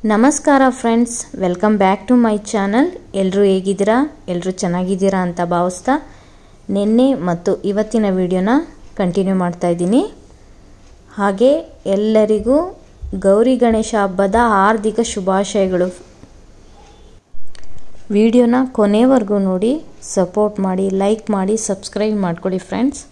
ನಮಸ್ಕಾರ friends, welcome back to my channel. ಎಲ್ಲರೂ ಹೇಗಿದ್ದೀರಾ? ಎಲ್ಲರೂ ಚೆನ್ನಾಗಿದ್ದೀರಾ ಅಂತ ಭಾವಿಸ್ತಾ ನಿನ್ನೆ ಮತ್ತು ಇವತ್ತಿನ ವಿಡಿಯೋನ ಕಂಟಿನ್ಯೂ ಮಾಡ್ತಾ ಇದ್ದೀನಿ. ಹಾಗೆ ಎಲ್ಲರಿಗೂ ಗೌರಿ ಗಣೇಶ ಹಬ್ಬದ ಹಾರ್ದಿಕ ಶುಭಾಶಯಗಳು. ವಿಡಿಯೋನ ಕೊನೆವರೆಗೂ ನೋಡಿ, ಸಪೋರ್ಟ್ ಮಾಡಿ, ಲೈಕ್ ಮಾಡಿ, ಸಬ್ಸ್ಕ್ರೈಬ್ ಮಾಡ್ಕೊಳ್ಳಿ ಫ್ರೆಂಡ್ಸ್.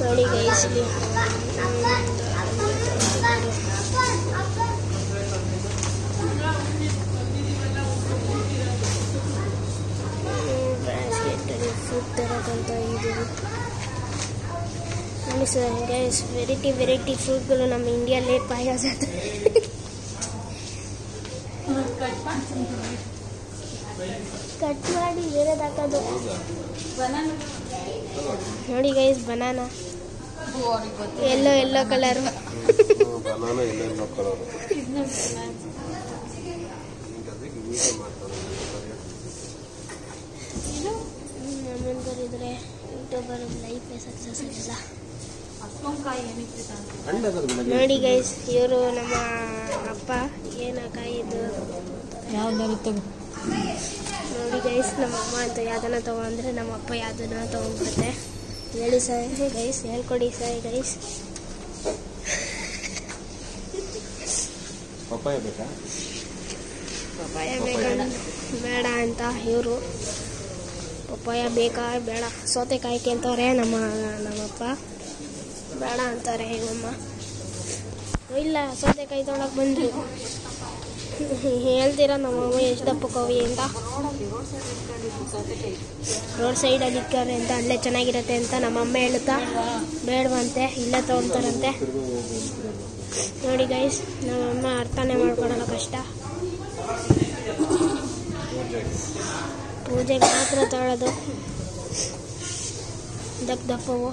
ನೋಡಿ ಗೈಸ್, ಇಲ್ಲಿ ಫುಡ್ ತರಕಂತ ಇದ್ದೀವಿ ನೋಡಿ ಸರ್. ಗೈಸ್, ವೆರೈಟಿ ಫ್ರೂಟ್ಗಳು ನಮ್ಮ ಇಂಡಿಯಲ್ಲೇ ಪಾಯಾಸ ಕಟ್ ಮಾಡಿ ಬೇರೆದಾಕೋದು. ನೋಡಿ ಗೈಸ್, ಬನಾನಾ ಎಲ್ಲೋ ಕಲರು. ಇದ್ರೆ ಯೂಟ್ಯೂಬರ್ ಲೈಫ್ ಸಕ್ಸಸ್ ಇಲ್ಲ. ನೋಡಿ ಗೈಸ್, ಇವರು ನಮ್ಮ ಅಪ್ಪ ಏನು ಕಾಯಿದ್ದು ಯಾವ್ದಾರು ನೋಡಿ ಗೈಸ್, ನಮ್ಮ ಅಮ್ಮ ಅಂತ ಯಾವ್ದನ್ನ ತಗೊಂಡ್ರೆ ನಮ್ಮ ಅಪ್ಪ ಯಾವ್ದನ್ನ ತಗೊಂಡ್ಬಿಡುತ್ತೆ. ಹೇಳಿ ಸರ್ ಗೈಸ್, ಹೇಳ್ಕೊಡಿ ಸರ್ ಗೈಸ್. ಪಪ್ಪಾಯ ಬೇಕಾ? ಪಪ್ಪಾಯ ಬೇಡ ಅಂತ ಇವರು ಪಪ್ಪಾಯ ಬೇಕಾ ಬೇಡ, ಸೌತೆಕಾಯಿ ಕೇಳ್ತವ್ರೆ ನಮ್ಮಪ್ಪ, ಬೇಡ ಅಂತಾರೆ ಇವಮ್ಮ. ಇಲ್ಲ ಸೌತೆಕಾಯಿ ತೊಗೊಳಕ್ಕೆ ಬಂದ್ರಿ, ಹೇಳ್ತೀರಾ ನಮ್ಮಮ್ಮ ಎಷ್ಟು ದಪ್ಪಕ್ಕವಿ ಅಂತ. ರೋಡ್ ಸೈಡಲ್ಲಿ ಇಕ್ಕವ್ರೆ ಅಂತ, ಅಲ್ಲೇ ಚೆನ್ನಾಗಿರುತ್ತೆ ಅಂತ ನಮ್ಮಮ್ಮ ಹೇಳುತ್ತಾ ಬೇಡವಂತೆ, ಇಲ್ಲೇ ತೊಗೊತಾರಂತೆ. ನೋಡಿ ಗೈಸ್, ನಮ್ಮಮ್ಮ ಅರ್ಥನೇ ಮಾಡ್ಕೊಳಲ್ಲ, ಕಷ್ಟ. ಪೂಜೆಗೆ ಮಾತ್ರ ತೊಗೊಳ್ಳೋದು ದಪ್ಪವು.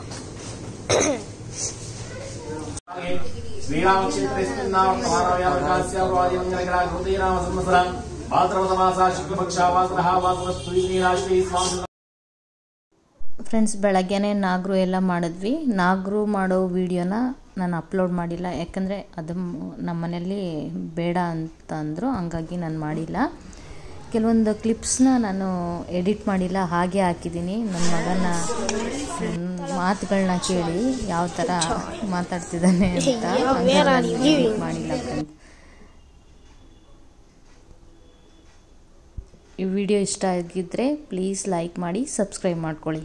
ಫ್ರೆಂಡ್ಸ್, ಬೆಳಗ್ಗೆನೇ ನಾಗರು ಎಲ್ಲ ಮಾಡಿದ್ವಿ. ನಾಗರು ಮಾಡೋ ವಿಡಿಯೋನ ನಾನು ಅಪ್ಲೋಡ್ ಮಾಡಿಲ್ಲ, ಯಾಕಂದರೆ ಅದು ನಮ್ಮ ಮನೆಯಲ್ಲಿ ಬೇಡ ಅಂತ ಅಂದರು, ಹಂಗಾಗಿ ನಾನು ಮಾಡಿಲ್ಲ. ಕೆಲವೊಂದು ಕ್ಲಿಪ್ಸ್ನ ನಾನು ಎಡಿಟ್ ಮಾಡಿಲ್ಲ, ಹಾಗೆ ಹಾಕಿದ್ದೀನಿ. ನನ್ನ ಮಗನ ಮಾತುಗಳನ್ನ ಕೇಳಿ ಯಾವ ಥರ ಮಾತಾಡ್ತಿದ್ದಾನೆ ಅಂತ, ಎಡಿಟ್ ಮಾಡಿಲ್ಲ. ಈ ವಿಡಿಯೋ ಇಷ್ಟ ಆಗಿದ್ದರೆ ಪ್ಲೀಸ್ ಲೈಕ್ ಮಾಡಿ, ಸಬ್ಸ್ಕ್ರೈಬ್ ಮಾಡ್ಕೊಳ್ಳಿ.